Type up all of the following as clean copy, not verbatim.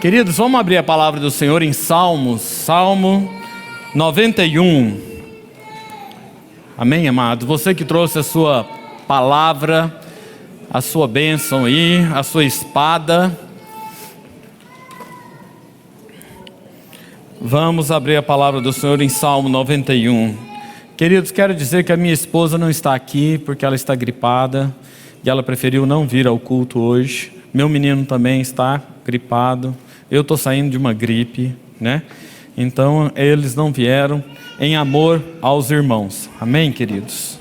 Queridos, vamos abrir a palavra do Senhor em Salmos, Salmo 91. Amém, amados? Você que trouxe a sua palavra, a sua bênção aí, a sua espada. Vamos abrir a palavra do Senhor em Salmo 91. Queridos, quero dizer que a minha esposa não está aqui porque ela está gripada e ela preferiu não vir ao culto hoje. Meu menino também está gripado. Eu estou saindo de uma gripe, né? Então eles não vieram em amor aos irmãos. Amém, queridos?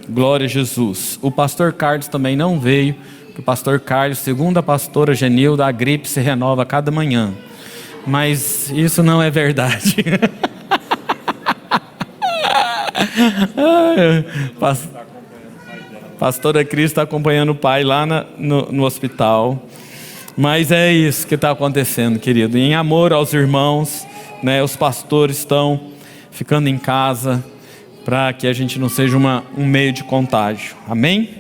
Glória a Jesus. O pastor Carlos também não veio, porque o pastor Carlos, segundo a pastora Genilda, a gripe se renova a cada manhã. Mas isso não é verdade. Pastora Cris está acompanhando o pai lá no hospital. Mas é isso que está acontecendo, querido. Em amor aos irmãos, né, os pastores estão ficando em casa para que a gente não seja um meio de contágio. Amém?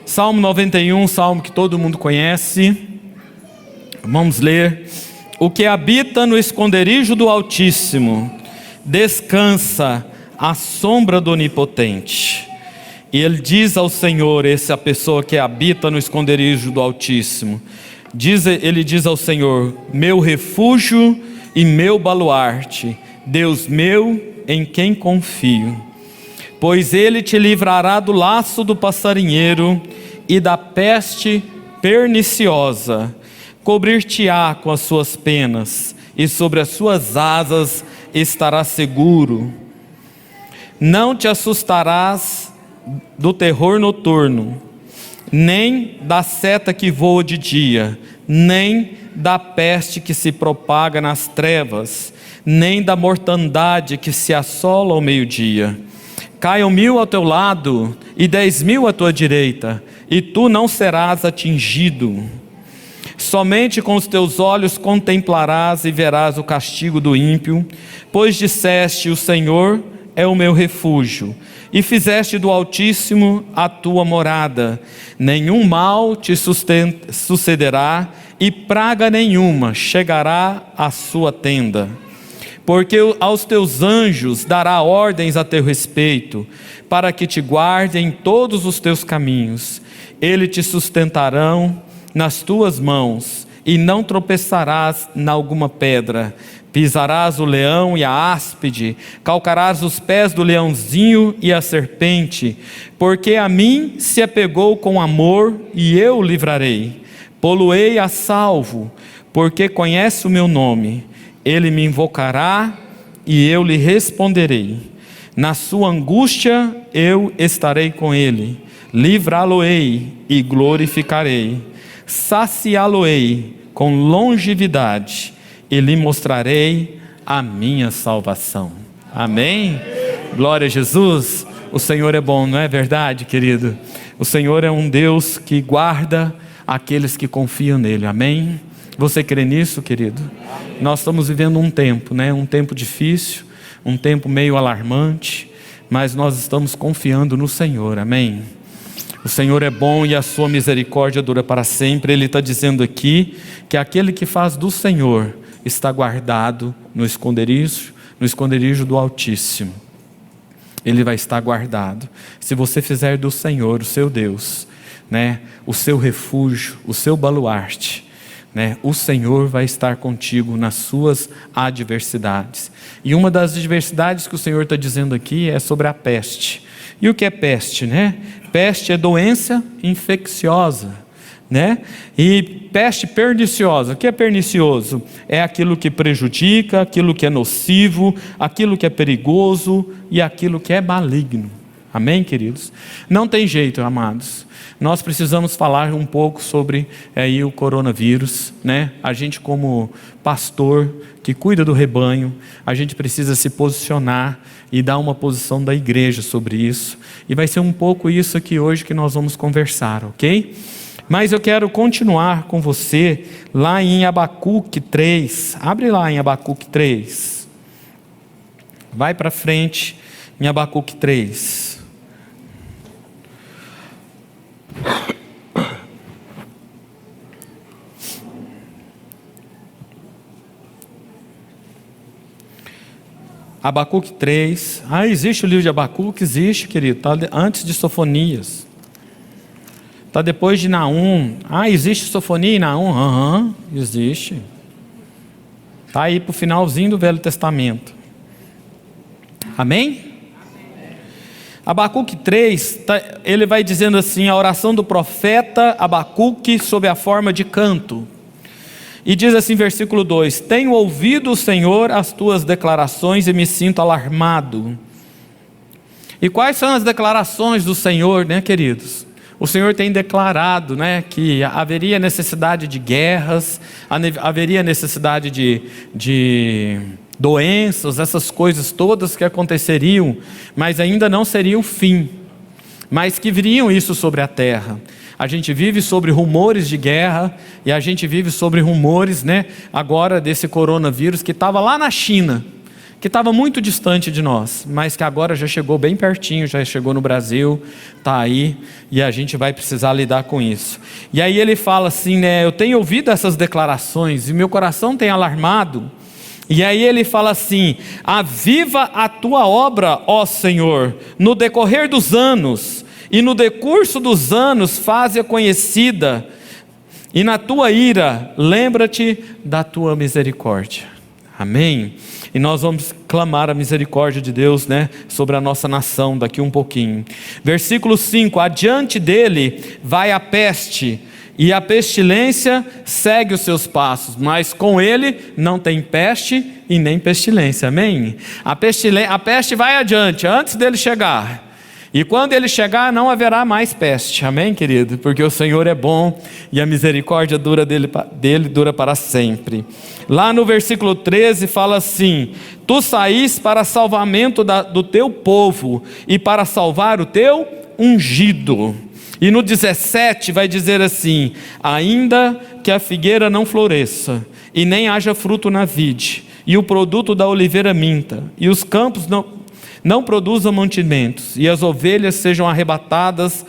Salmo 91, salmo que todo mundo conhece. Vamos ler. O que habita no esconderijo do Altíssimo descansa à sombra do Onipotente. E ele diz ao Senhor, essa pessoa que habita no esconderijo do Altíssimo, ele diz ao Senhor: meu refúgio e meu baluarte, Deus meu em quem confio. Pois ele te livrará do laço do passarinheiro e da peste perniciosa. Cobrir-te-á com as suas penas, e sobre as suas asas estarás seguro. Não te assustarás do terror noturno, nem da seta que voa de dia, nem da peste que se propaga nas trevas, nem da mortandade que se assola ao meio-dia. Caiam 1000 ao teu lado e 10.000 à tua direita, e tu não serás atingido. Somente com os teus olhos contemplarás e verás o castigo do ímpio, pois disseste: o Senhor é o meu refúgio, e fizeste do Altíssimo a tua morada. Nenhum mal te sucederá, e praga nenhuma chegará à sua tenda. Porque aos teus anjos dará ordens a teu respeito, para que te guardem em todos os teus caminhos. Eles te sustentarão nas tuas mãos, e não tropeçarás em alguma pedra. Pisarás o leão e a áspide, calcarás os pés do leãozinho e a serpente, porque a mim se apegou com amor, e eu o livrarei. Pô-lo-ei a salvo, porque conhece o meu nome. Ele me invocará, e eu lhe responderei. Na sua angústia eu estarei com ele, livrá-lo-ei e glorificarei. Saciá-lo-ei com longevidade, e lhe mostrarei a minha salvação. Amém? Glória a Jesus. O Senhor é bom, não é verdade, querido? O Senhor é um Deus que guarda aqueles que confiam nele. Amém? Você crê nisso, querido? Nós estamos vivendo um tempo, né? Um tempo difícil, um tempo meio alarmante, mas nós estamos confiando no Senhor. Amém? O Senhor é bom e a sua misericórdia dura para sempre. Ele está dizendo aqui que aquele que faz do Senhor está guardado no esconderijo do Altíssimo. Ele vai estar guardado. Se você fizer do Senhor o seu Deus, né, o seu refúgio, o seu baluarte, né, o Senhor vai estar contigo nas suas adversidades. E uma das adversidades que o Senhor está dizendo aqui é sobre a peste. E o que é peste, né? Peste é doença infecciosa, né? E peste perniciosa. O que é pernicioso? É aquilo que prejudica, aquilo que é nocivo, aquilo que é perigoso e aquilo que é maligno. Amém, queridos? Não tem jeito, amados. Nós precisamos falar um pouco sobre aí o coronavírus, né? A gente, como pastor que cuida do rebanho, a gente precisa se posicionar e dar uma posição da igreja sobre isso. E vai ser um pouco isso aqui hoje que nós vamos conversar, ok? Mas eu quero continuar com você lá em Abacuque 3. Abre lá em Abacuque 3. Vai para frente em Abacuque 3. Abacuque 3. Existe o livro de Abacuque? Existe, querido. Está antes de Sofonias. Está depois de Naum. Existe Sofonia e Naum? Existe. Está aí para o finalzinho do Velho Testamento. Amém? Abacuque 3, ele vai dizendo assim, a oração do profeta Abacuque sob a forma de canto. E diz assim, versículo 2: tenho ouvido, Senhor, as tuas declarações e me sinto alarmado. E quais são as declarações do Senhor, né, queridos? O Senhor tem declarado, né, que haveria necessidade de guerras, haveria necessidade de doenças, essas coisas todas que aconteceriam, mas ainda não seria o fim, mas que viriam isso sobre a terra. A gente vive sobre rumores de guerra, e a gente vive sobre rumores, né, agora desse coronavírus que estava lá na China, que estava muito distante de nós, mas que agora já chegou bem pertinho, já chegou no Brasil, está aí, e a gente vai precisar lidar com isso. E aí ele fala assim, né, eu tenho ouvido essas declarações, e meu coração tem alarmado. E aí ele fala assim, aviva a tua obra, ó Senhor, no decorrer dos anos, e no decurso dos anos faze-a conhecida, e na tua ira lembra-te da tua misericórdia. Amém? E nós vamos clamar a misericórdia de Deus, né, sobre a nossa nação daqui um pouquinho. Versículo 5, adiante dele vai a peste, e a pestilência segue os seus passos, mas com ele não tem peste e nem pestilência. Amém? A peste vai adiante, antes dele chegar. E quando ele chegar, não haverá mais peste. Amém, querido? Porque o Senhor é bom e a misericórdia dele dura para sempre. Lá no versículo 13 fala assim, tu saís para salvamento do teu povo e para salvar o teu ungido. E no 17 vai dizer assim, ainda que a figueira não floresça, e nem haja fruto na vide, e o produto da oliveira minta, e os campos não produzam mantimentos, e as ovelhas sejam arrebatadas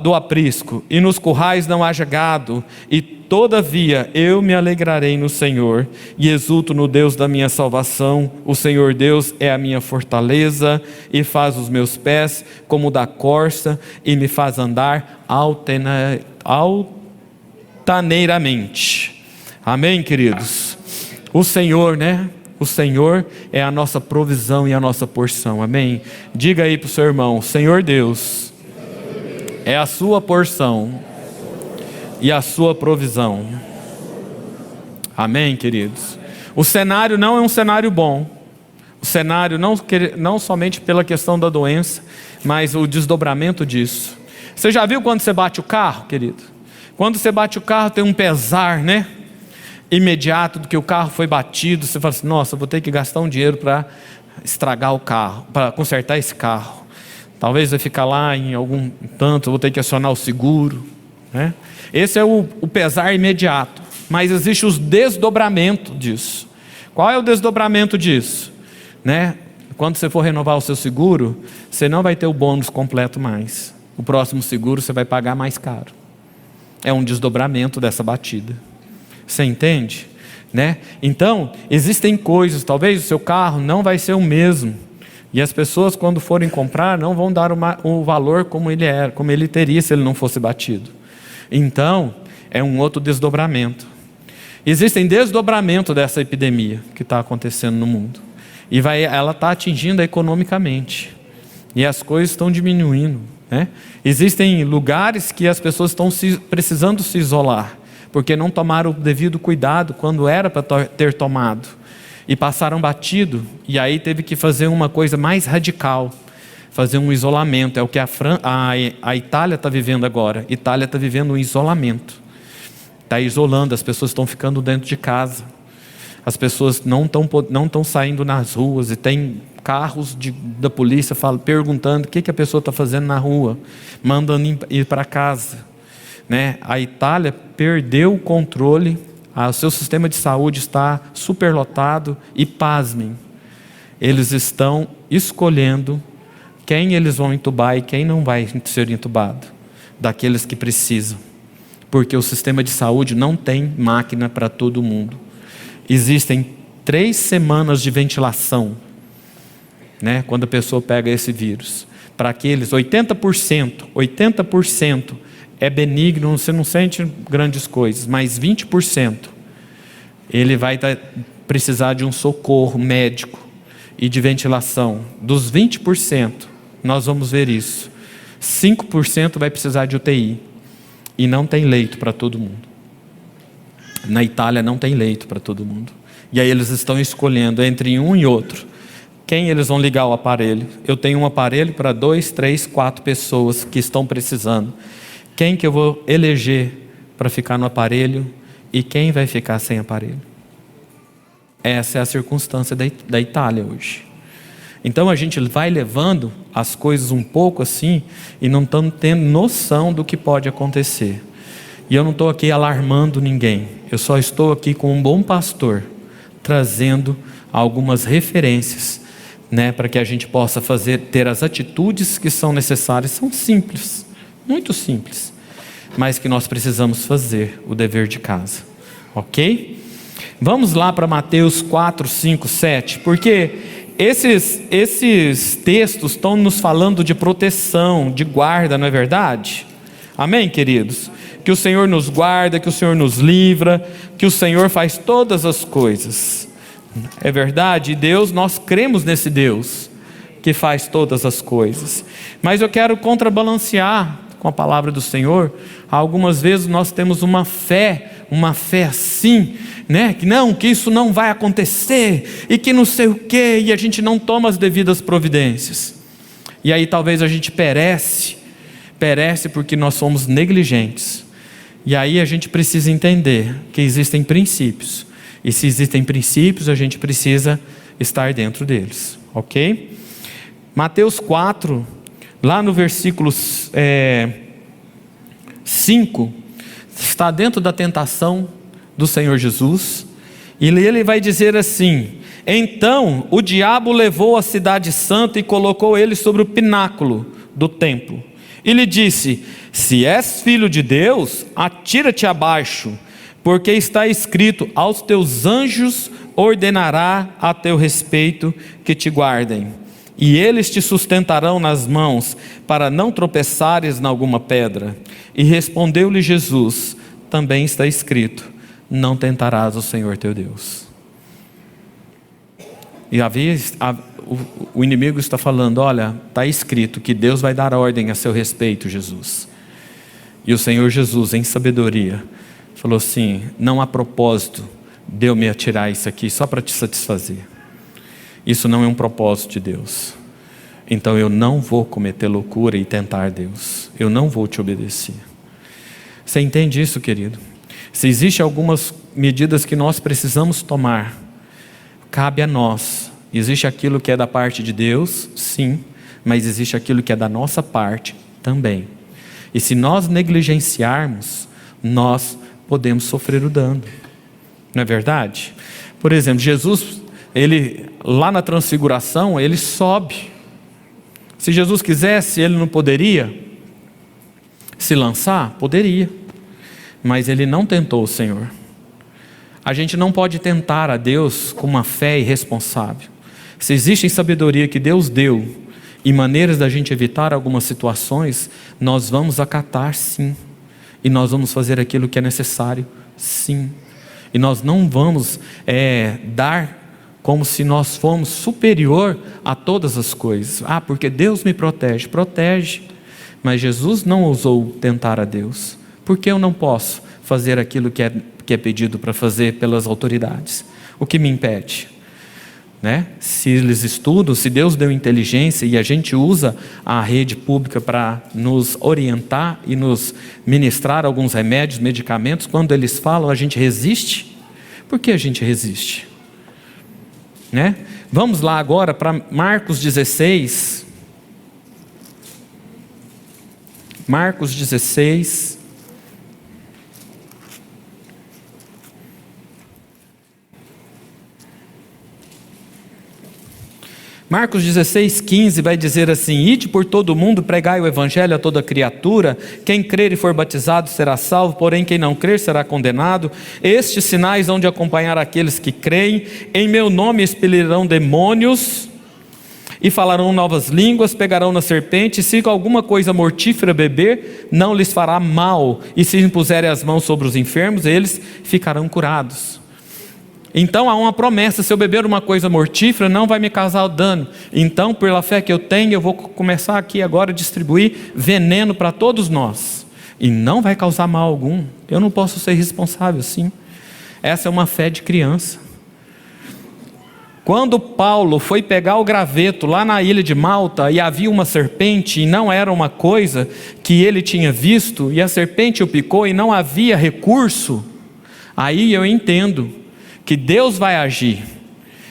do aprisco, e nos currais não haja gado, e todavia eu me alegrarei no Senhor, e exulto no Deus da minha salvação. O Senhor Deus é a minha fortaleza, e faz os meus pés como da corça, e me faz andar altaneiramente. Amém, queridos? O Senhor, né? O Senhor é a nossa provisão e a nossa porção. Amém? Diga aí para o seu irmão, Senhor Deus é a sua porção e a sua provisão. Amém, queridos? O cenário não é um cenário bom. O cenário não somente pela questão da doença, mas o desdobramento disso. Você já viu quando você bate o carro, querido? Quando você bate o carro tem um pesar, né? Imediato do que o carro foi batido. Você fala assim, nossa, vou ter que gastar um dinheiro para estragar o carro, para consertar esse carro. Talvez vai ficar lá em algum tanto, vou ter que acionar o seguro, né? Esse é o pesar imediato, mas existe os desdobramentos disso. Qual é o desdobramento disso? Né? Quando você for renovar o seu seguro, você não vai ter o bônus completo mais. O próximo seguro você vai pagar mais caro. É um desdobramento dessa batida. Você entende? Né? Então, existem coisas, talvez o seu carro não vai ser o mesmo, e as pessoas quando forem comprar não vão dar o valor como ele teria se ele não fosse batido. Então, é um outro desdobramento. Existem desdobramentos dessa epidemia que está acontecendo no mundo, e ela está atingindo economicamente, e as coisas estão diminuindo, né? Existem lugares que as pessoas estão precisando se isolar, porque não tomaram o devido cuidado quando era para ter tomado, e passaram batido, e aí teve que fazer uma coisa mais radical, fazer um isolamento. É o que a Itália está vivendo agora. A Itália está vivendo um isolamento, está isolando, as pessoas estão ficando dentro de casa, as pessoas não estão saindo nas ruas, e tem carros da polícia perguntando o que a pessoa está fazendo na rua, mandando ir para casa. Né? A Itália perdeu o controle, o seu sistema de saúde está superlotado, e pasmem, eles estão escolhendo quem eles vão entubar e quem não vai ser entubado, daqueles que precisam, porque o sistema de saúde não tem máquina para todo mundo. Existem 3 semanas de ventilação, né? Quando a pessoa pega esse vírus. Para aqueles 80% é benigno, você não sente grandes coisas, mas 20% ele vai precisar de um socorro médico e de ventilação. Dos 20%, nós vamos ver isso. 5% vai precisar de UTI. E não tem leito para todo mundo. Na Itália não tem leito para todo mundo. E aí eles estão escolhendo entre um e outro. Quem eles vão ligar o aparelho? Eu tenho um aparelho para 2, 3, 4 pessoas que estão precisando. Quem que eu vou eleger para ficar no aparelho? E quem vai ficar sem aparelho? Essa é a circunstância da Itália hoje. Então a gente vai levando as coisas um pouco assim e não estamos tendo noção do que pode acontecer. E eu não estou aqui alarmando ninguém. Eu só estou aqui com um bom pastor, trazendo algumas referências, né, para que a gente possa ter as atitudes que são necessárias. São simples, muito simples, mas que nós precisamos fazer o dever de casa, ok? Vamos lá para Mateus 4, 5, 7, porque esses textos estão nos falando de proteção, de guarda, não é verdade? Amém, queridos? Que o Senhor nos guarda, que o Senhor nos livra, que o Senhor faz todas as coisas. É verdade? E Deus, nós cremos nesse Deus que faz todas as coisas. Mas eu quero contrabalancear com a palavra do Senhor. Algumas vezes nós temos uma fé assim, né? Que isso não vai acontecer, e que não sei o quê, e a gente não toma as devidas providências. E aí talvez a gente perece porque nós somos negligentes. E aí a gente precisa entender que existem princípios. E se existem princípios, a gente precisa estar dentro deles, ok? Mateus 4, lá no versículo 5, está dentro da tentação do Senhor Jesus. E ele vai dizer assim: então o diabo levou a cidade santa e colocou ele sobre o pináculo do templo. E lhe disse: se és filho de Deus, atira-te abaixo, porque está escrito: aos teus anjos ordenará a teu respeito que te guardem, e eles te sustentarão nas mãos, para não tropeçares em alguma pedra. E respondeu-lhe Jesus: também está escrito: não tentarás o Senhor teu Deus. E o inimigo está falando: olha, está escrito que Deus vai dar ordem a seu respeito, Jesus. E o Senhor Jesus, em sabedoria, falou assim: não há propósito de eu me atirar isso aqui só para te satisfazer. Isso não é um propósito de Deus. Então eu não vou cometer loucura e tentar Deus. Eu não vou te obedecer. Você entende isso, querido? Se existem algumas medidas que nós precisamos tomar, cabe a nós. Existe aquilo que é da parte de Deus, sim, mas existe aquilo que é da nossa parte também. E se nós negligenciarmos, nós podemos sofrer o dano. Não é verdade? Por exemplo, Jesus, ele lá na transfiguração, ele sobe. Se Jesus quisesse, ele não poderia se lançar? Poderia. Mas ele não tentou o Senhor. A gente não pode tentar a Deus com uma fé irresponsável. Se existe sabedoria que Deus deu e maneiras da gente evitar algumas situações, nós vamos acatar, sim. E nós vamos fazer aquilo que é necessário, sim. E nós não vamos dar como se nós fôssemos superior a todas as coisas. Ah, porque Deus me protege. Protege. Mas Jesus não ousou tentar a Deus. Por que eu não posso fazer aquilo que é pedido para fazer pelas autoridades? O que me impede? Né? Se eles estudam, se Deus deu inteligência e a gente usa a rede pública para nos orientar e nos ministrar alguns remédios, medicamentos, quando eles falam, a gente resiste? Por que a gente resiste? Né? Vamos lá agora para Marcos 16. Marcos 16. Marcos 16, 15 vai dizer assim: ide por todo o mundo, pregai o evangelho a toda criatura, quem crer e for batizado será salvo, porém quem não crer será condenado. Estes sinais hão de acompanhar aqueles que creem, em meu nome expelirão demônios, E falarão novas línguas, pegarão na serpente, e se alguma coisa mortífera beber, não lhes fará mal, e se impuserem as mãos sobre os enfermos, eles ficarão curados. Então há uma promessa: se eu beber uma coisa mortífera, não vai me causar dano. Então, pela fé que eu tenho, eu vou começar aqui agora a distribuir veneno para todos nós, e não vai causar mal algum. Eu não posso ser responsável assim. Essa é uma fé de criança. Quando Paulo foi pegar o graveto lá na ilha de Malta, e havia uma serpente, e não era uma coisa que ele tinha visto, e a serpente o picou, e não havia recurso, aí eu entendo que Deus vai agir.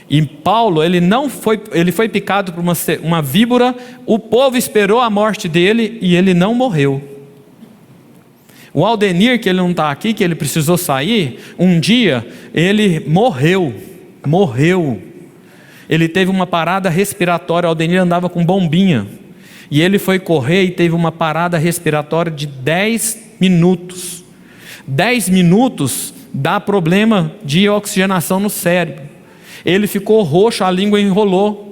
E Paulo, ele foi picado por uma víbora, o povo esperou a morte dele, e ele não morreu. O Aldenir, que ele não está aqui, que ele precisou sair, um dia ele morreu. Ele teve uma parada respiratória. O Aldenir andava com bombinha, e ele foi correr e teve uma parada respiratória de 10 minutos. 10 minutos dá problema de oxigenação no cérebro. Ele ficou roxo, a língua enrolou.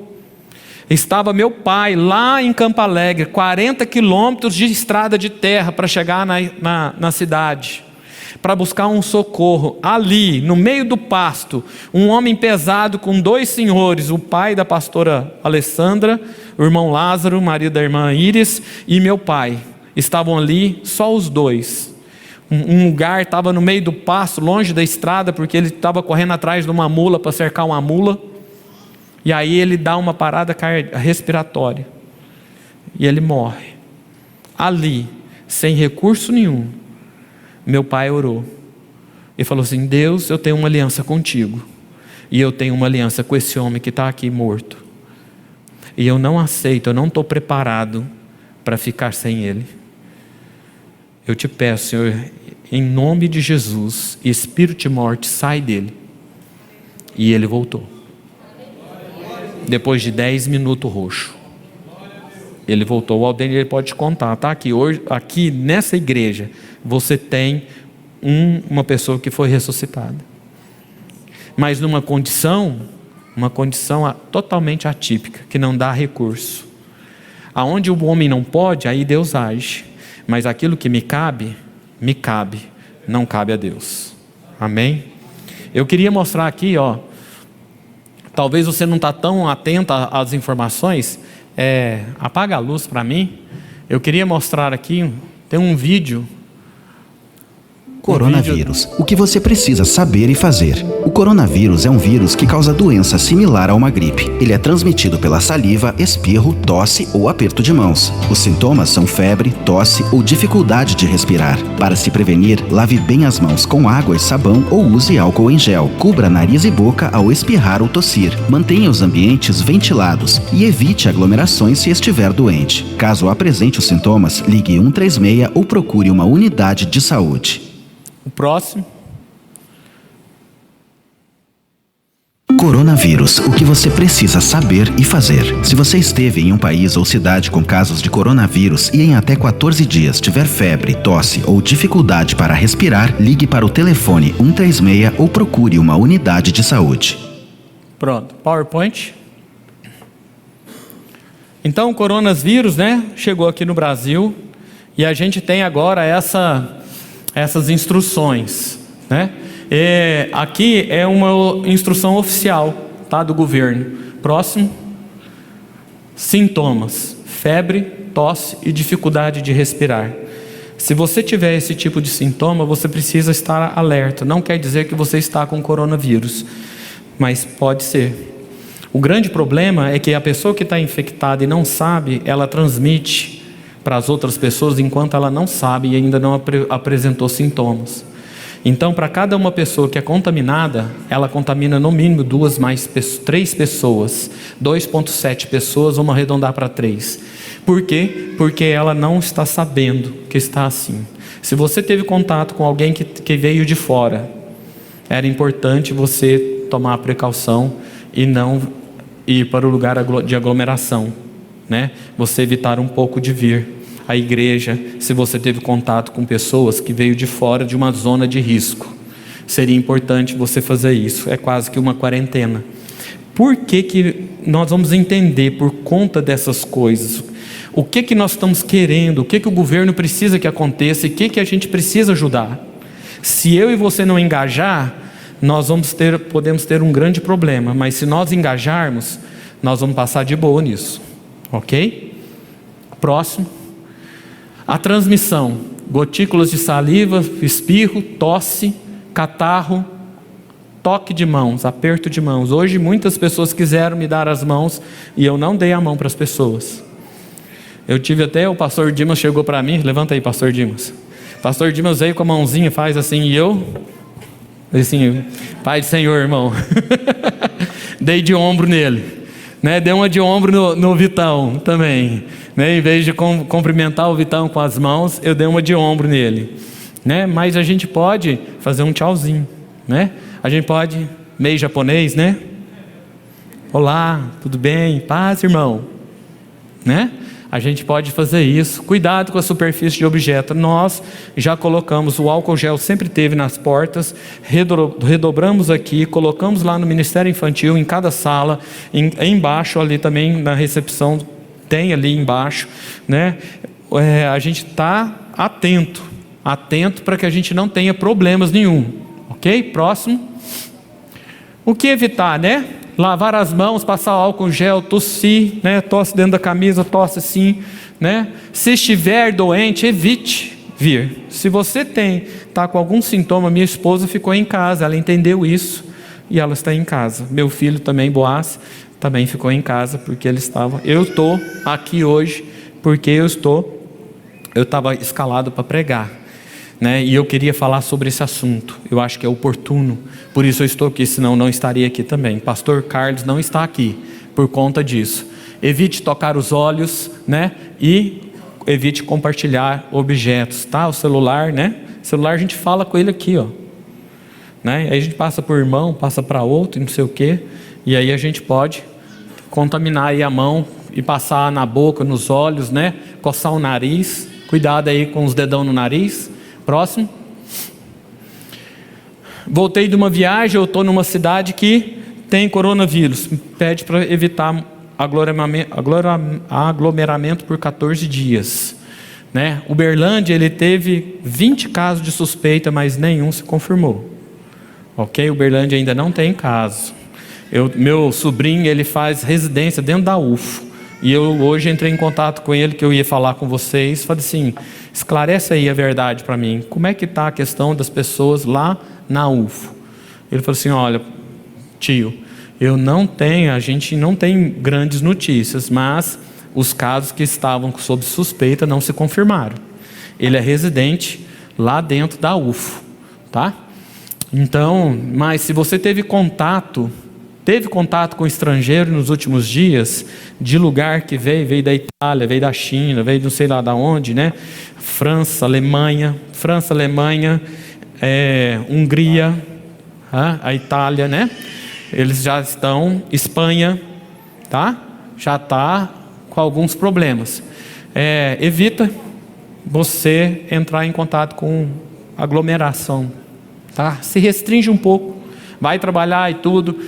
Estava meu pai lá em Campo Alegre, 40 quilômetros de estrada de terra para chegar na cidade, para buscar um socorro. Ali, no meio do pasto, um homem pesado com 2 senhores, o pai da pastora Alessandra, o irmão Lázaro, marido da irmã Íris, e meu pai, estavam ali, só os dois. Um lugar, estava no meio do pasto, longe da estrada, porque ele estava correndo atrás de uma mula, para cercar uma mula, e aí ele dá uma parada respiratória, e ele morre. Ali, sem recurso nenhum, meu pai orou e falou assim: Deus, eu tenho uma aliança contigo, e eu tenho uma aliança com esse homem que está aqui morto, e eu não aceito, eu não estou preparado para ficar sem ele. Eu te peço, Senhor, em nome de Jesus, espírito de morte, sai dele. E ele voltou, depois de 10 minutos roxo. Ele voltou. O Aldenir, ele pode te contar, tá? Que hoje, aqui nessa igreja, você tem uma pessoa que foi ressuscitada, mas numa condição totalmente atípica, que não dá recurso. Aonde o homem não pode, aí Deus age. Mas aquilo que me cabe, não cabe a Deus. Amém? Eu queria mostrar aqui, talvez você não está tão atento às informações. Apaga a luz para mim. Eu queria mostrar aqui, tem um vídeo. Coronavírus. O que você precisa saber e fazer. O coronavírus é um vírus que causa doença similar a uma gripe. Ele é transmitido pela saliva, espirro, tosse ou aperto de mãos. Os sintomas são febre, tosse ou dificuldade de respirar. Para se prevenir, lave bem as mãos com água e sabão ou use álcool em gel. Cubra nariz e boca ao espirrar ou tossir. Mantenha os ambientes ventilados e evite aglomerações se estiver doente. Caso apresente os sintomas, ligue 136 ou procure uma unidade de saúde. O próximo. Coronavírus. O que você precisa saber e fazer. Se você esteve em um país ou cidade com casos de coronavírus e em até 14 dias tiver febre, tosse ou dificuldade para respirar, ligue para o telefone 136 ou procure uma unidade de saúde. Pronto, PowerPoint. Então o coronavírus, chegou aqui no Brasil, e a gente tem agora essas instruções, aqui é uma instrução oficial, tá, do governo. Próximo. Sintomas: febre, tosse e dificuldade de respirar. Se você tiver esse tipo de sintoma, você precisa estar alerta. Não quer dizer que você está com coronavírus, mas pode ser. O grande problema é que a pessoa que está infectada e não sabe, ela transmite para as outras pessoas enquanto ela não sabe e ainda não apresentou sintomas. Então, para cada uma pessoa que é contaminada, ela contamina no mínimo 3 pessoas, 2,7 pessoas, vamos arredondar para 3. Por quê? Porque ela não está sabendo que está assim. Se você teve contato com alguém que veio de fora, era importante você tomar a precaução e não ir para o lugar de aglomeração, você evitar um pouco de vir à igreja. Se você teve contato com pessoas que veio de fora de uma zona de risco, seria importante você fazer isso. É quase que uma quarentena. Por que nós vamos entender por conta dessas coisas? O que nós estamos querendo? O que o governo precisa que aconteça? E o que a gente precisa ajudar? Se eu e você não engajar, nós podemos ter um grande problema. Mas se nós engajarmos, nós vamos passar de boa nisso. Ok? Próximo. A transmissão: gotículas de saliva, espirro, tosse, catarro, toque de mãos, aperto de mãos. Hoje muitas pessoas quiseram me dar as mãos e eu não dei a mão para as pessoas. Eu tive até, o pastor Dimas chegou para mim, levanta aí, pastor Dimas. Pastor Dimas veio com a mãozinha, faz assim, e eu, assim, Pai do Senhor, irmão. Dei de ombro nele, né? Dei uma de ombro no Vitão também, né? Em vez de cumprimentar o Vitão com as mãos, eu dei uma de ombro nele, né? Mas a gente pode fazer um tchauzinho, né? A gente pode, meio japonês, né? Olá, tudo bem? Paz, irmão, né? A gente pode fazer isso. Cuidado com a superfície de objeto. Nós já colocamos, o álcool gel sempre teve nas portas, redobramos aqui, colocamos lá no Ministério Infantil, em cada sala, embaixo ali também na recepção, tem ali embaixo, né? A gente está atento para que a gente não tenha problemas nenhum, ok? Próximo. O que evitar, né? Lavar as mãos, passar álcool gel, tossir, né? Tosse dentro da camisa, tosse assim, né? Se estiver doente, evite vir. Se você está com algum sintoma, minha esposa ficou em casa, ela entendeu isso e ela está em casa. Meu filho também, Boaz, também ficou em casa porque ele estava. Eu estou aqui hoje porque eu estava escalado para pregar, né? E eu queria falar sobre esse assunto. Eu acho que é oportuno, por isso eu estou aqui, senão não estaria aqui também. Pastor Carlos não está aqui por conta disso. Evite tocar os olhos, né? E evite compartilhar objetos, tá? O celular, né? O celular a gente fala com ele aqui, ó, né? Aí a gente passa por irmão, passa para outro, não sei o quê, e aí a gente pode contaminar aí a mão e passar na boca, nos olhos, né? Coçar o nariz. Cuidado aí com os dedão no nariz. Próximo. Voltei de uma viagem, eu estou numa cidade que tem coronavírus. Pede para evitar aglomeramento por 14 dias. Né? Uberlândia, ele teve 20 casos de suspeita, mas nenhum se confirmou. Ok? Uberlândia ainda não tem caso. Meu sobrinho, ele faz residência dentro da UFO. E eu hoje entrei em contato com ele, que eu ia falar com vocês. Falei assim, esclarece aí a verdade para mim. Como é que está a questão das pessoas lá na UFO? Ele falou assim, olha, tio, a gente não tem grandes notícias, mas os casos que estavam sob suspeita não se confirmaram. Ele é residente lá dentro da UFO, tá? Então, mas se você teve contato com estrangeiro nos últimos dias, de lugar que veio da Itália, veio da China, veio não sei lá da onde, né? França, Alemanha, Hungria, a Itália, né? Eles já estão, Espanha, tá? Já está com alguns problemas. Evita você entrar em contato com aglomeração, tá? Se restringe um pouco, vai trabalhar e tudo.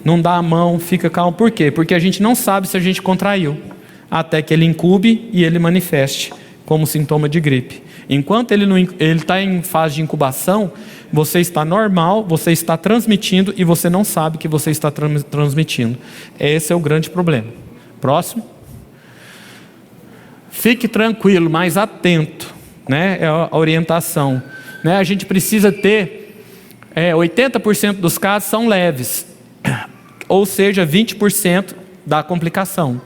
Não dá a mão, fica calmo. Por quê? Porque a gente não sabe se a gente contraiu, até que ele incube e ele manifeste como sintoma de gripe. Enquanto ele está em fase de incubação, você está normal, você está transmitindo e você não sabe que você está transmitindo. Esse é o grande problema. Próximo. Fique tranquilo, mas atento, né? É a orientação, né? A gente precisa ter 80% dos casos são leves, ou seja, 20% da complicação.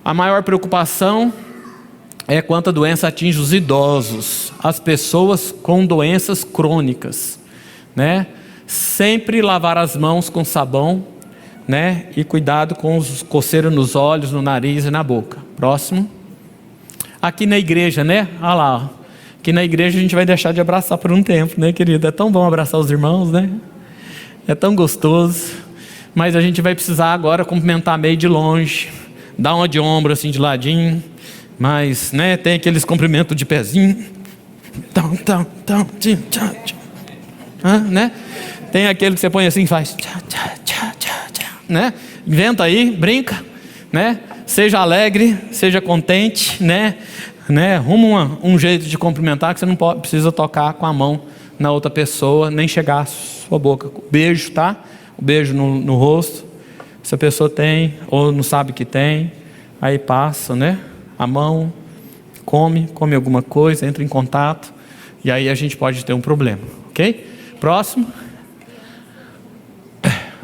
A maior preocupação é quando a doença atinge os idosos, as pessoas com doenças crônicas, né? Sempre lavar as mãos com sabão, né? E cuidado com os coceiras nos olhos, no nariz e na boca. Próximo. Aqui na igreja, né? Olha lá. Aqui na igreja a gente vai deixar de abraçar por um tempo, né, querido? É tão bom abraçar os irmãos, né? É tão gostoso. Mas a gente vai precisar agora cumprimentar meio de longe, dar uma de ombro assim de ladinho, mas, né, tem aqueles cumprimentos de pezinho, né? Tem aquele que você põe assim e faz, né? Inventa aí, brinca, né? Seja alegre, seja contente, né? Arruma um jeito de cumprimentar, que você não precisa tocar com a mão na outra pessoa, nem chegar à sua boca. Beijo, tá? O beijo no rosto. Se a pessoa tem, ou não sabe que tem, aí passa, né? A mão, come alguma coisa, entra em contato, e aí a gente pode ter um problema, ok? Próximo.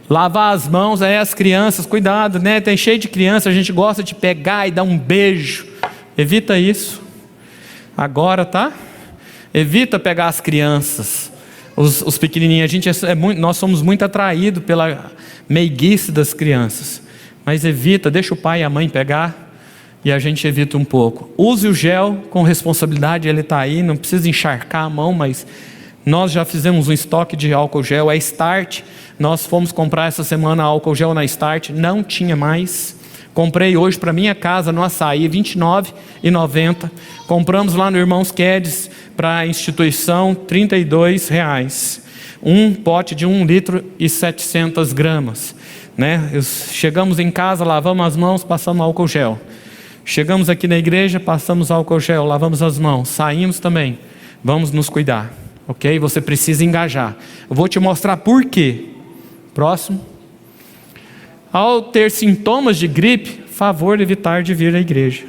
Lavar as mãos, aí as crianças, cuidado, né? Tem cheio de criança, a gente gosta de pegar e dar um beijo. Evita isso. Agora, tá? Evita pegar as crianças, os pequenininhos. Nós somos muito atraídos pela meiguice das crianças. Mas evita, deixa o pai e a mãe pegar e a gente evita um pouco. Use o gel com responsabilidade, ele está aí, não precisa encharcar a mão, mas nós já fizemos um estoque de álcool gel, é Start. Nós fomos comprar essa semana álcool gel na Start, não tinha mais. Comprei hoje para minha casa no Açaí, R$ 29,90. Compramos lá no Irmãos Quedes para a instituição, R$ 32,00. Um pote de 1 litro e 700 gramas. Né? Chegamos em casa, lavamos as mãos, passamos álcool gel. Chegamos aqui na igreja, passamos álcool gel, lavamos as mãos. Saímos também, vamos nos cuidar. Ok? Você precisa engajar. Eu vou te mostrar por quê. Próximo. Ao ter sintomas de gripe, favor evitar de vir à igreja.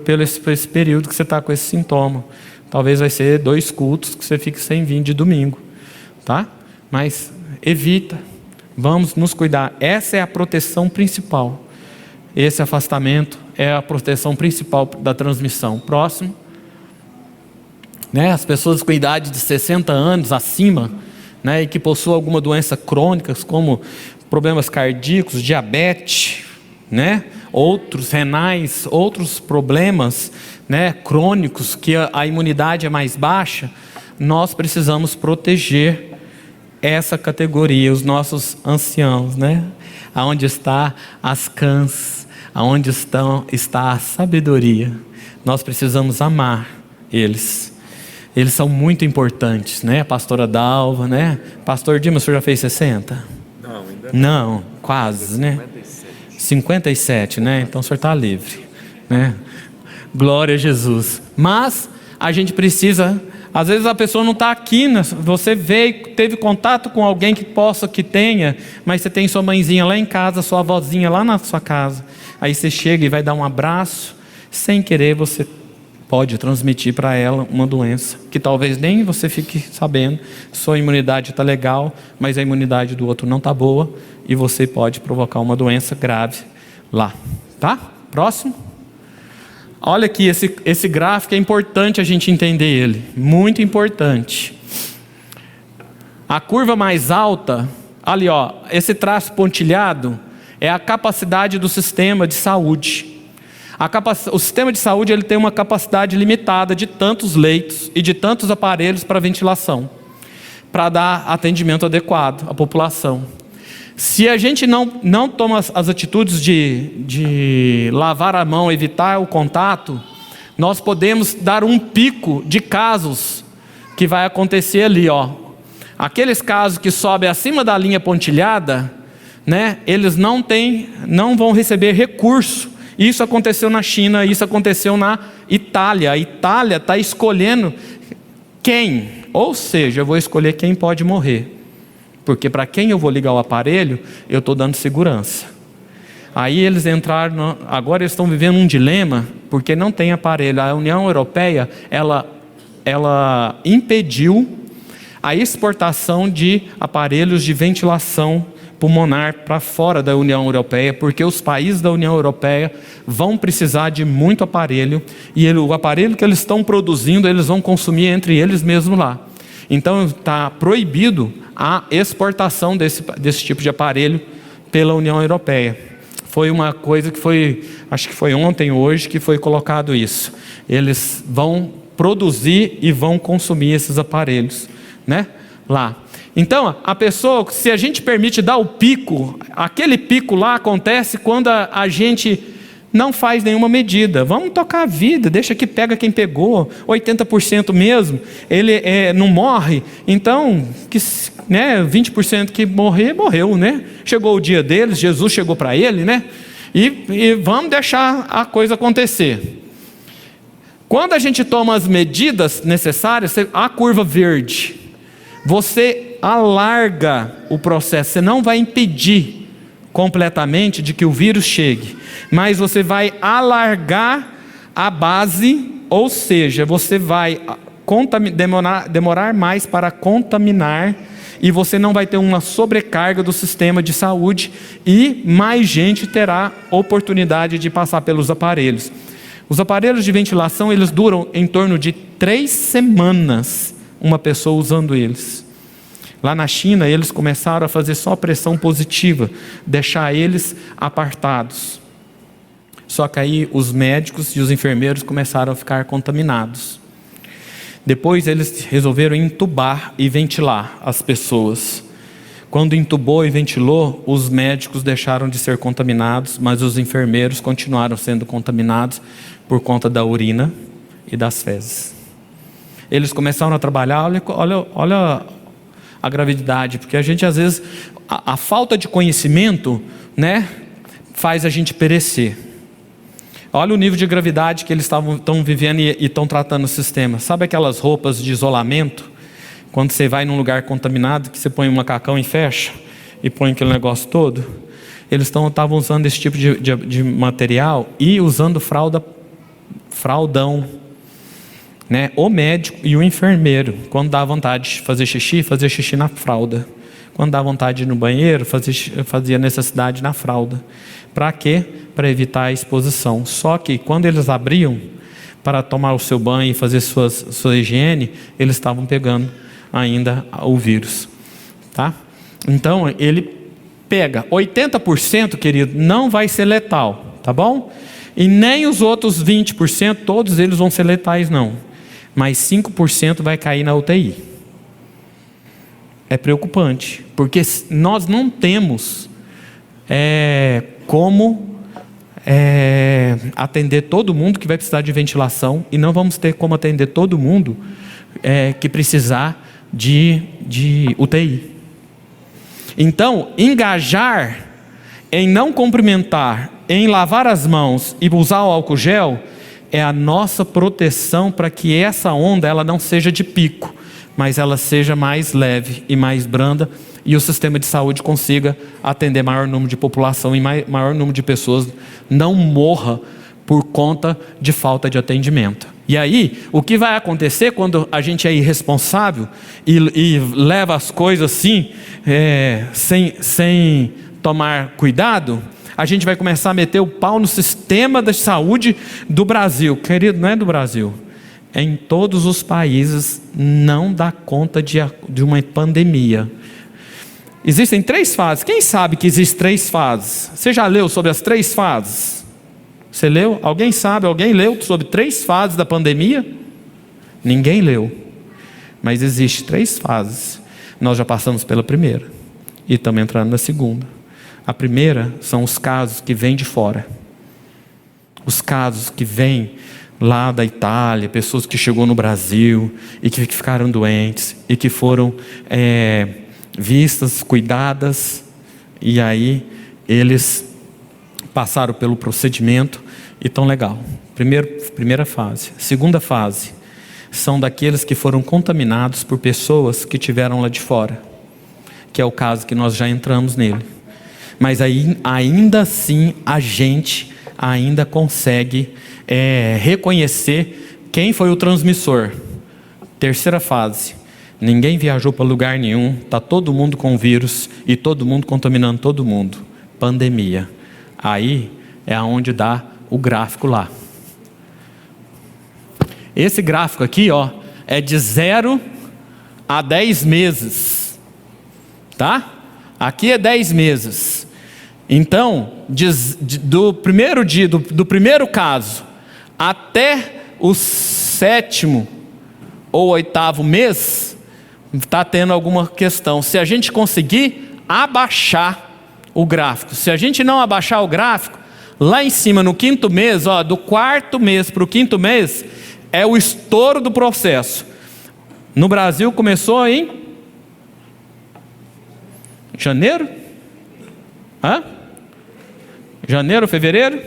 Pelo esse período que você está com esse sintoma. Talvez vai ser 2 cultos que você fique sem vir de domingo. Tá? Mas evita. Vamos nos cuidar. Essa é a proteção principal. Esse afastamento é a proteção principal da transmissão. Próximo. Né? As pessoas com idade de 60 anos acima, né, e que possuem alguma doença crônica, como problemas cardíacos, diabetes, né, outros renais, outros problemas, né, crônicos, que a imunidade é mais baixa, nós precisamos proteger essa categoria, os nossos anciãos, né? Aonde está as cãs, aonde está a sabedoria. Nós precisamos amar eles. Eles são muito importantes, né? A pastora Dalva, né? Pastor Dimas, o senhor já fez 60? Não, ainda não. Quase, né? 57, né? Então o senhor está livre, né? Glória a Jesus. Mas a gente precisa, às vezes a pessoa não está aqui, né? Você veio, teve contato com alguém que tenha, mas você tem sua mãezinha lá em casa, sua avózinha lá na sua casa. Aí você chega e vai dar um abraço, sem querer você pode transmitir para ela uma doença, que talvez nem você fique sabendo. Sua imunidade está legal, mas a imunidade do outro não está boa, e você pode provocar uma doença grave lá, tá? Próximo. Olha aqui, esse gráfico é importante a gente entender ele, muito importante. A curva mais alta, ali ó, esse traço pontilhado, é a capacidade do sistema de saúde. O sistema de saúde ele tem uma capacidade limitada de tantos leitos e de tantos aparelhos para ventilação, para dar atendimento adequado à população. Se a gente não toma as atitudes de lavar a mão, evitar o contato, nós podemos dar um pico de casos que vai acontecer ali, ó. Aqueles casos que sobem acima da linha pontilhada, né, eles não vão receber recurso. Isso aconteceu na China, isso aconteceu na Itália. A Itália está escolhendo quem, ou seja, eu vou escolher quem pode morrer, porque para quem eu vou ligar o aparelho, eu estou dando segurança. Aí eles entraram, agora eles estão vivendo um dilema, porque não tem aparelho. A União Europeia, ela impediu a exportação de aparelhos de ventilação pulmonar para fora da União Europeia, porque os países da União Europeia vão precisar de muito aparelho, e o aparelho que eles estão produzindo, eles vão consumir entre eles mesmos lá. Então está proibido a exportação desse tipo de aparelho pela União Europeia. Foi uma coisa que acho que foi ontem ou hoje que foi colocado isso. Eles vão produzir e vão consumir esses aparelhos, né? Lá. Então, a pessoa, se a gente permite dar o pico, aquele pico lá acontece quando a gente não faz nenhuma medida. Vamos tocar a vida, deixa que pega quem pegou, 80% mesmo, ele não morre, então, 20% que morrer, morreu, né? Chegou o dia deles, Jesus chegou para ele, né? E vamos deixar a coisa acontecer. Quando a gente toma as medidas necessárias, a curva verde, você alarga o processo, você não vai impedir completamente de que o vírus chegue, mas você vai alargar a base, ou seja, você vai demorar mais para contaminar, e você não vai ter uma sobrecarga do sistema de saúde, e mais gente terá oportunidade de passar pelos aparelhos. Os aparelhos de ventilação, eles duram em torno de 3 semanas, uma pessoa usando eles. Lá na China, eles começaram a fazer só pressão positiva, deixar eles apartados. Só que aí os médicos e os enfermeiros começaram a ficar contaminados. Depois eles resolveram entubar e ventilar as pessoas. Quando entubou e ventilou, os médicos deixaram de ser contaminados, mas os enfermeiros continuaram sendo contaminados por conta da urina e das fezes. Eles começaram a trabalhar, olha a gravidade, porque a gente às vezes, a falta de conhecimento, né, faz a gente perecer. Olha o nível de gravidade que eles estão vivendo e estão tratando o sistema. Sabe aquelas roupas de isolamento? Quando você vai num lugar contaminado, que você põe um macacão e fecha, e põe aquele negócio todo. Eles estavam usando esse tipo de material e usando fraldão. Né? O médico e o enfermeiro, quando dá vontade de fazer xixi na fralda. Quando dá vontade de ir no banheiro, fazia necessidade na fralda. Para quê? Para evitar a exposição. Só que quando eles abriam para tomar o seu banho e fazer sua higiene, eles estavam pegando ainda o vírus. Tá? Então ele pega 80%, querido, não vai ser letal, tá bom? E nem os outros 20%, todos eles vão ser letais não. Mas 5% vai cair na UTI. É preocupante, porque nós não temos como atender todo mundo que vai precisar de ventilação, e não vamos ter como atender todo mundo que precisar de UTI. Então, engajar em não cumprimentar, em lavar as mãos e usar o álcool gel, é a nossa proteção para que essa onda ela não seja de pico, mas ela seja mais leve e mais branda, e o sistema de saúde consiga atender maior número de população e maior número de pessoas não morra por conta de falta de atendimento. E aí, o que vai acontecer quando a gente é irresponsável e leva as coisas assim, sem tomar cuidado? A gente vai começar a meter o pau no sistema de saúde do Brasil. Querido, não é do Brasil. Em todos os países não dá conta de uma pandemia. Existem 3 fases. Quem sabe que existem 3 fases? Você já leu sobre as 3 fases? Você leu? Alguém sabe? Alguém leu sobre 3 fases da pandemia? Ninguém leu. Mas existem 3 fases. Nós já passamos pela primeira. E estamos entrando na segunda. A primeira são os casos que vêm de fora. Os casos que vêm lá da Itália, pessoas que chegou no Brasil e que ficaram doentes e que foram vistas, cuidadas, e aí eles passaram pelo procedimento e estão legal. Primeira fase. Segunda fase são daqueles que foram contaminados por pessoas que tiveram lá de fora, que é o caso que nós já entramos nele. Mas aí, ainda assim, a gente ainda consegue reconhecer quem foi o transmissor. Terceira fase. Ninguém viajou para lugar nenhum, está todo mundo com vírus e todo mundo contaminando todo mundo. Pandemia. Aí é onde dá o gráfico lá. Esse gráfico aqui, ó, é de 0 a 10 meses. Tá? Aqui é 10 meses. Então, do primeiro dia, do primeiro caso, até o 7º ou 8º mês, está tendo alguma questão. Se a gente conseguir abaixar o gráfico, se a gente não abaixar o gráfico, Lá em cima, no 5º mês, do 4º mês para o 5º mês, é o estouro do processo. No Brasil começou em janeiro? Janeiro, fevereiro?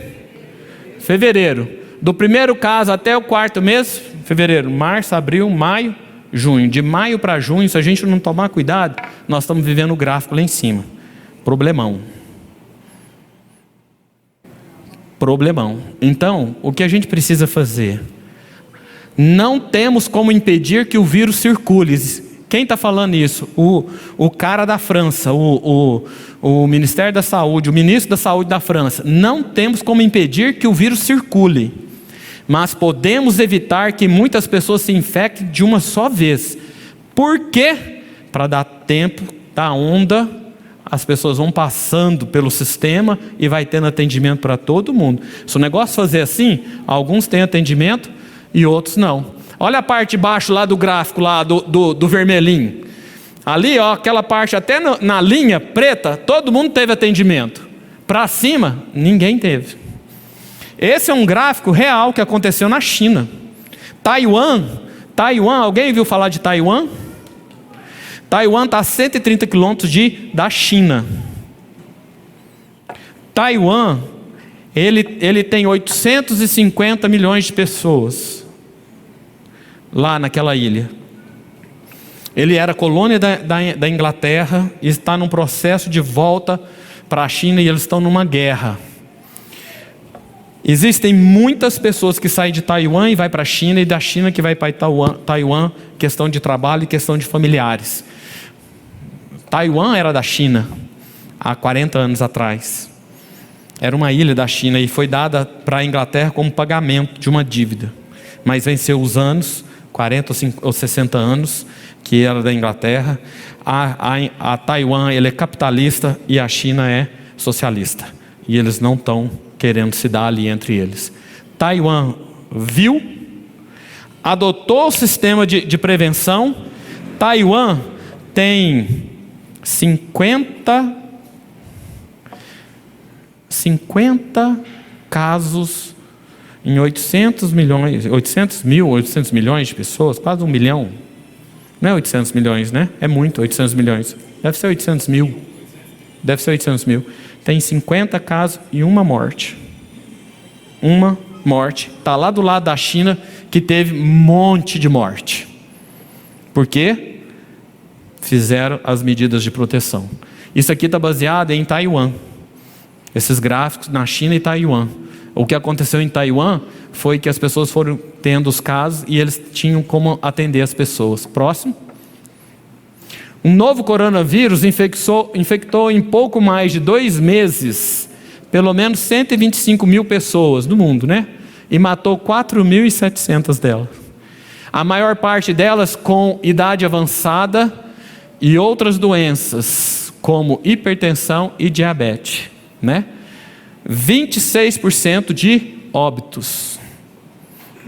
Fevereiro. Do primeiro caso até o 4º mês, fevereiro, março, abril, maio, junho. De maio para junho, se a gente não tomar cuidado, nós estamos vivendo o gráfico lá em cima. Problemão. Então, o que a gente precisa fazer? Não temos como impedir que o vírus circule. Quem está falando isso? O cara da França, o Ministério da Saúde, o Ministro da Saúde da França. Não temos como impedir que o vírus circule, mas podemos evitar que muitas pessoas se infectem de uma só vez. Por quê? Para dar tempo da onda, as pessoas vão passando pelo sistema e vai tendo atendimento para todo mundo. Se o negócio fazer assim, alguns têm atendimento e outros não. Olha a parte de baixo lá do gráfico, lá do vermelhinho. Ali, aquela parte até na linha preta, todo mundo teve atendimento. Para cima, ninguém teve. Esse é um gráfico real que aconteceu na China. Taiwan, alguém viu falar de Taiwan? Taiwan está a 130 quilômetros da China. Taiwan, ele tem 850 milhões de pessoas lá naquela ilha. Ele era colônia da Inglaterra e está num processo de volta para a China, e eles estão numa guerra. Existem muitas pessoas que saem de Taiwan e vai para a China, e da China que vai para Taiwan, questão de trabalho e questão de familiares. Taiwan era da China há 40 anos atrás. Era uma ilha da China e foi dada para a Inglaterra como pagamento de uma dívida. Mas venceu os anos, 40 ou 60 anos, que era da Inglaterra. A Taiwan, ele é capitalista e a China é socialista. E eles não estão querendo se dar ali entre eles. Taiwan viu, adotou o sistema de prevenção. Taiwan tem 50 casos em 800 milhões de pessoas, quase 1 milhão. Não é 800 milhões, né? É muito, 800 milhões. Deve ser 800 mil. Tem 50 casos e uma morte. Uma morte. Está lá do lado da China, que teve um monte de morte. Por quê? Fizeram as medidas de proteção. Isso aqui está baseado em Taiwan. Esses gráficos na China e Taiwan. O que aconteceu em Taiwan foi que as pessoas foram tendo os casos e eles tinham como atender as pessoas. Próximo. Um novo coronavírus infectou em pouco mais de 2 meses pelo menos 125 mil pessoas no mundo, né? E matou 4.700 delas. A maior parte delas com idade avançada e outras doenças, como hipertensão e diabetes, né? 26% de óbitos.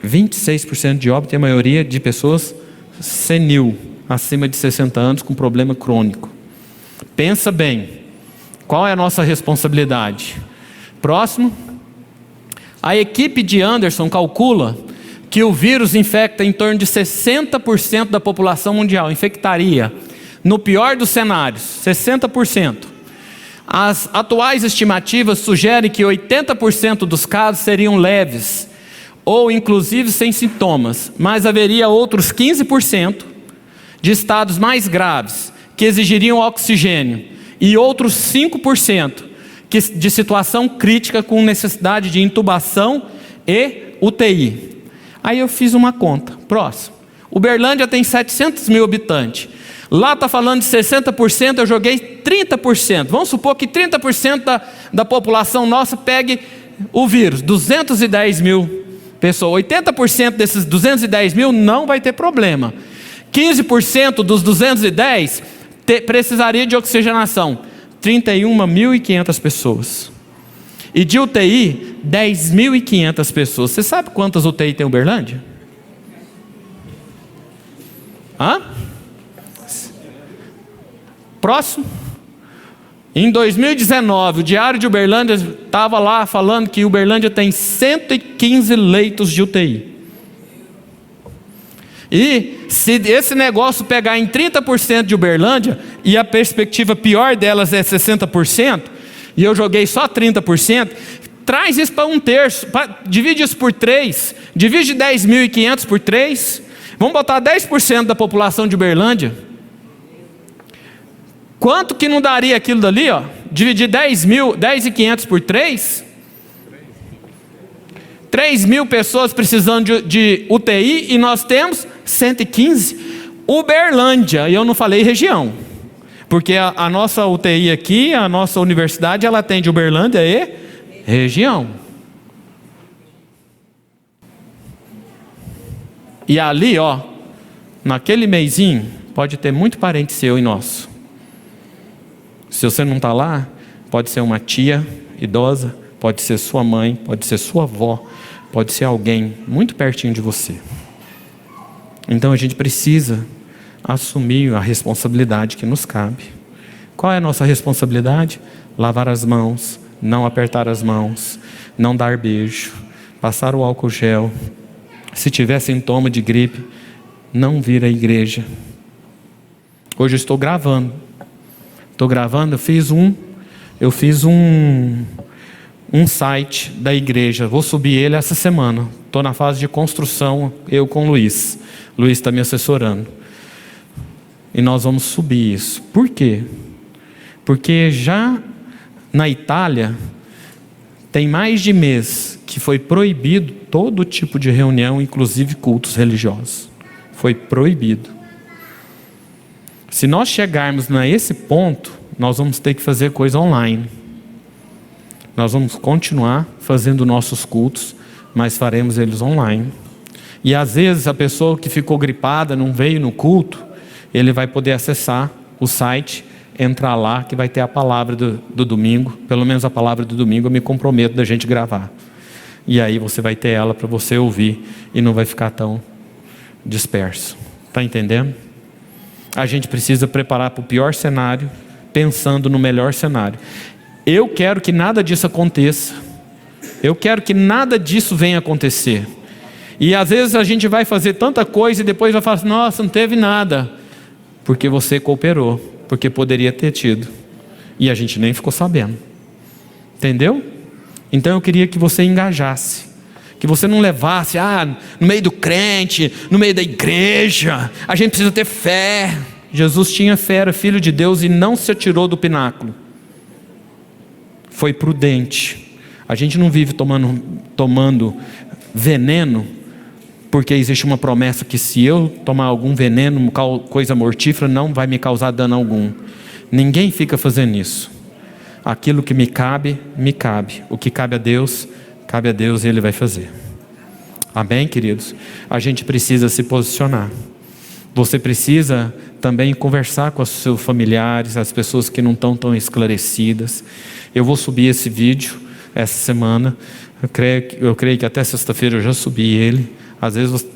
26% de óbito, e a maioria de pessoas senil, acima de 60 anos, com problema crônico. Pensa bem, qual é a nossa responsabilidade? Próximo. A equipe de Anderson calcula que o vírus infecta em torno de 60% da população mundial, infectaria. No pior dos cenários, 60%. As atuais estimativas sugerem que 80% dos casos seriam leves, ou inclusive sem sintomas, mas haveria outros 15% de estados mais graves, que exigiriam oxigênio, e outros 5% de situação crítica com necessidade de intubação e UTI. Aí eu fiz uma conta. Próximo. Uberlândia tem 700 mil habitantes. Lá está falando de 60%, eu joguei 30%. Vamos supor que 30% da população nossa pegue o vírus. 210 mil pessoas. 80% desses 210 mil não vai ter problema. 15% dos 210 precisaria de oxigenação. 31.500 pessoas. E de UTI, 10.500 pessoas. Você sabe quantas UTI tem Uberlândia? Próximo. Em 2019, o Diário de Uberlândia estava lá falando que Uberlândia tem 115 leitos de UTI. E se esse negócio pegar em 30% de Uberlândia, e a perspectiva pior delas é 60%, e eu joguei só 30%, traz isso para 1/3, divide isso por 3, divide 10.500 por 3, vamos botar 10% da população de Uberlândia. Quanto que não daria aquilo dali, ó? Dividir 10.500 por 3? 3.000 pessoas precisando de UTI e nós temos 115. Uberlândia, e eu não falei região, porque a nossa UTI aqui, a nossa universidade, ela atende Uberlândia e região. E ali, ó, naquele meizinho, pode ter muito parente seu e nosso. Se você não está lá, pode ser uma tia idosa, pode ser sua mãe, pode ser sua avó, pode ser alguém muito pertinho de você. Então a gente precisa assumir a responsabilidade que nos cabe. Qual é a nossa responsabilidade? Lavar as mãos, não apertar as mãos, não dar beijo, passar o álcool gel. Se tiver sintoma de gripe, não vir à igreja. Hoje eu estou gravando. Eu fiz um site da igreja, vou subir ele essa semana. Estou na fase de construção, eu com o Luiz. Luiz está me assessorando. E nós vamos subir isso. Por quê? Porque já na Itália, tem mais de mês que foi proibido todo tipo de reunião, inclusive cultos religiosos. Foi proibido. Se nós chegarmos a esse ponto, nós vamos ter que fazer coisa online. Nós vamos continuar fazendo nossos cultos, mas faremos eles online. E às vezes a pessoa que ficou gripada, não veio no culto, ele vai poder acessar o site, entrar lá, que vai ter a palavra do domingo. Pelo menos a palavra do domingo eu me comprometo da gente gravar. E aí você vai ter ela para você ouvir e não vai ficar tão disperso. Está entendendo? A gente precisa preparar para o pior cenário, pensando no melhor cenário. Eu quero que nada disso aconteça. Eu quero que nada disso venha acontecer. E às vezes a gente vai fazer tanta coisa e depois vai falar assim, nossa, não teve nada. Porque você cooperou, porque poderia ter tido. E a gente nem ficou sabendo. Entendeu? Então eu queria que você engajasse. Que você não levasse, no meio do crente, no meio da igreja, a gente precisa ter fé. Jesus tinha fé, era filho de Deus e não se atirou do pináculo. Foi prudente. A gente não vive tomando veneno, porque existe uma promessa que se eu tomar algum veneno, coisa mortífera, não vai me causar dano algum. Ninguém fica fazendo isso. Aquilo que me cabe, me cabe. O que cabe a Deus e Ele vai fazer. Amém, queridos? A gente precisa se posicionar. Você precisa também conversar com os seus familiares, as pessoas que não estão tão esclarecidas. Eu vou subir esse vídeo essa semana. Eu creio que até sexta-feira eu já subi ele. Às vezes você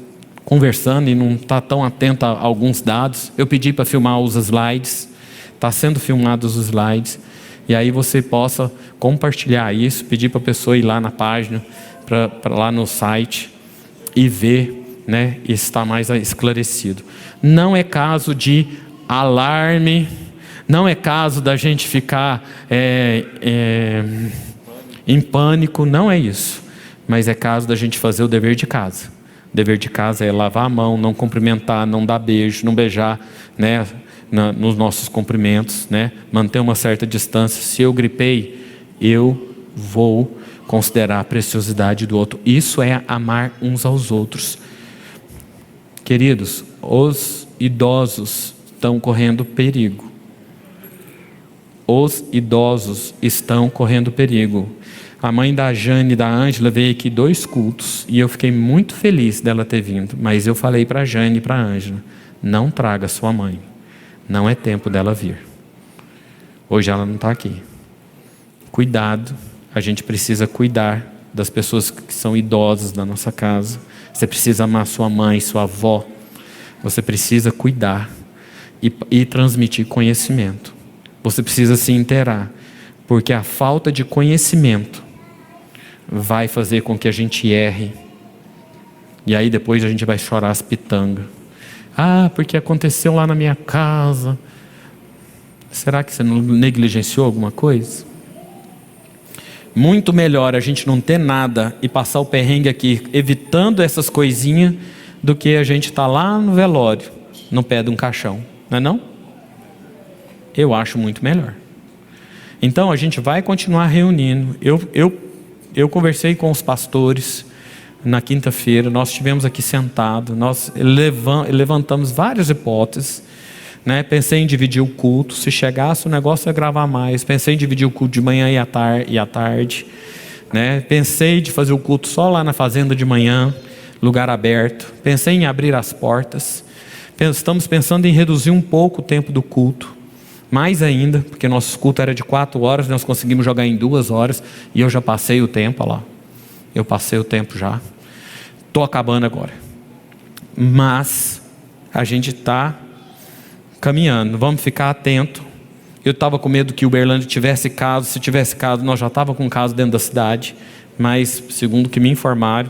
conversando e não está tão atento a alguns dados. Eu pedi para filmar os slides. Está sendo filmados os slides. E aí você possa compartilhar isso, pedir para a pessoa ir lá na página, para lá no site e ver, né, e estar mais esclarecido. Não é caso de alarme, não é caso da gente ficar em pânico, não é isso. Mas é caso da gente fazer o dever de casa. O dever de casa é lavar a mão, não cumprimentar, não dar beijo, não beijar, né, nos nossos cumprimentos, né? Manter uma certa distância. Se eu gripei, eu vou considerar a preciosidade do outro. Isso é amar uns aos outros. Queridos, os idosos estão correndo perigo. Os idosos estão correndo perigo. A mãe da Jane e da Ângela veio aqui 2 cultos e eu fiquei muito feliz dela ter vindo. Mas eu falei para a Jane e para a Ângela, não traga sua mãe. Não é tempo dela vir. Hoje ela não está aqui. Cuidado, a gente precisa cuidar das pessoas que são idosas da nossa casa. Você precisa amar sua mãe, sua avó. Você precisa cuidar e transmitir conhecimento. Você precisa se inteirar, porque a falta de conhecimento vai fazer com que a gente erre. E aí depois a gente vai chorar as pitangas. Porque aconteceu lá na minha casa. Será que você não negligenciou alguma coisa? Muito melhor a gente não ter nada e passar o perrengue aqui evitando essas coisinhas, do que a gente estar lá no velório, no pé de um caixão, não é não? Eu acho muito melhor. Então a gente vai continuar reunindo. Eu conversei com os pastores na quinta-feira, nós estivemos aqui sentados, nós levantamos várias hipóteses, né? Pensei em dividir o culto, se chegasse o negócio ia gravar mais. Pensei em dividir o culto de manhã e à tarde, né? Pensei de fazer o culto só lá na fazenda de manhã, lugar aberto. Pensei em abrir as portas. Estamos pensando em reduzir um pouco o tempo do culto, mais ainda, porque nosso culto era de 4 horas, nós conseguimos jogar em 2 horas, e eu já passei o tempo, olha lá, eu passei o tempo já, estou acabando agora, mas a gente está caminhando, vamos ficar atento. Eu estava com medo que Uberlândia tivesse caso, se tivesse caso, nós já estávamos com caso dentro da cidade, mas segundo que me informaram,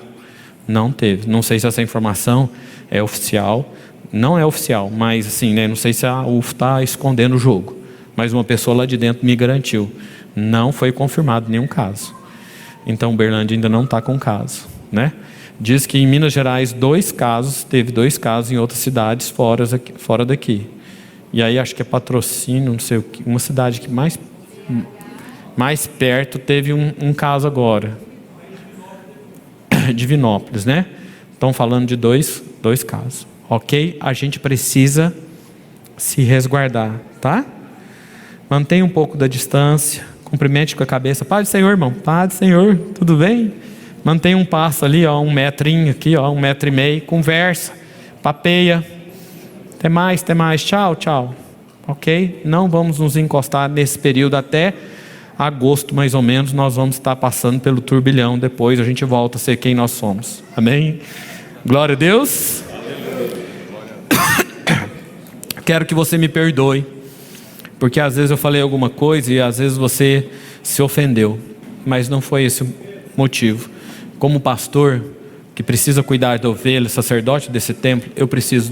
não teve. Não sei se essa informação é oficial, não é oficial, mas assim, né, não sei se a UF está escondendo o jogo, mas uma pessoa lá de dentro me garantiu, não foi confirmado nenhum caso. Então Uberlândia ainda não está com caso, né? Diz que em Minas Gerais teve 2 casos em outras cidades fora daqui. E aí acho que é Patrocínio, não sei o que, uma cidade que mais perto teve um caso agora. Divinópolis, né? Estão falando de dois casos, ok? A gente precisa se resguardar, tá? Mantenha um pouco da distância, cumprimente com a cabeça, Paz do Senhor, irmão, Paz do Senhor, tudo bem? Mantenha um passo ali, 1 metrinho aqui, 1,5 metro, conversa, papeia, até mais, tchau, ok? Não vamos nos encostar nesse período até agosto, mais ou menos, nós vamos estar passando pelo turbilhão. Depois a gente volta a ser quem nós somos, amém? Glória a Deus. Quero que você me perdoe, porque às vezes eu falei alguma coisa e às vezes você se ofendeu, mas não foi esse o motivo. Como pastor que precisa cuidar da ovelha, sacerdote desse templo, eu preciso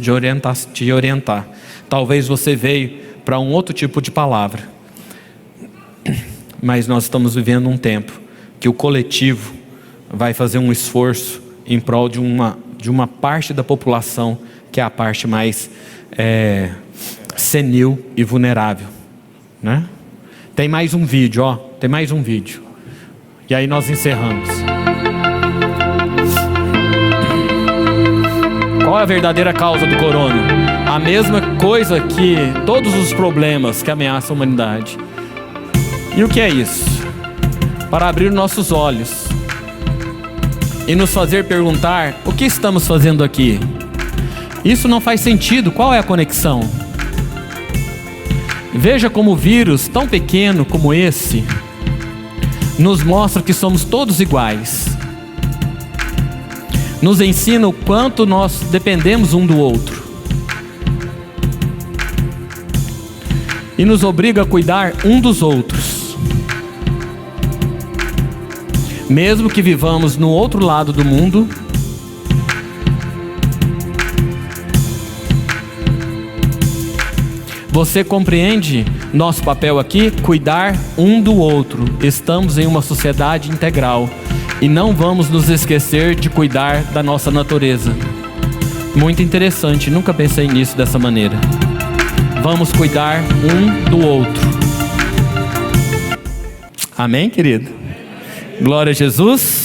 te orientar. Talvez você veio para um outro tipo de palavra, mas nós estamos vivendo um tempo que o coletivo vai fazer um esforço em prol de uma parte da população, que é a parte mais senil e vulnerável, né? Tem mais um vídeo, e aí nós encerramos. Qual é a verdadeira causa do corona? A mesma coisa que todos os problemas que ameaçam a humanidade. E o que é isso? Para abrir nossos olhos e nos fazer perguntar: o que estamos fazendo aqui? Isso não faz sentido. Qual é a conexão? Veja como o vírus tão pequeno como esse nos mostra que somos todos iguais. Nos ensina o quanto nós dependemos um do outro e nos obriga a cuidar um dos outros, mesmo que vivamos no outro lado do mundo. Você compreende nosso papel aqui? Cuidar um do outro. Estamos em uma sociedade integral e não vamos nos esquecer de cuidar da nossa natureza. Muito interessante, nunca pensei nisso dessa maneira. Vamos cuidar um do outro. Amém, querido? Glória a Jesus.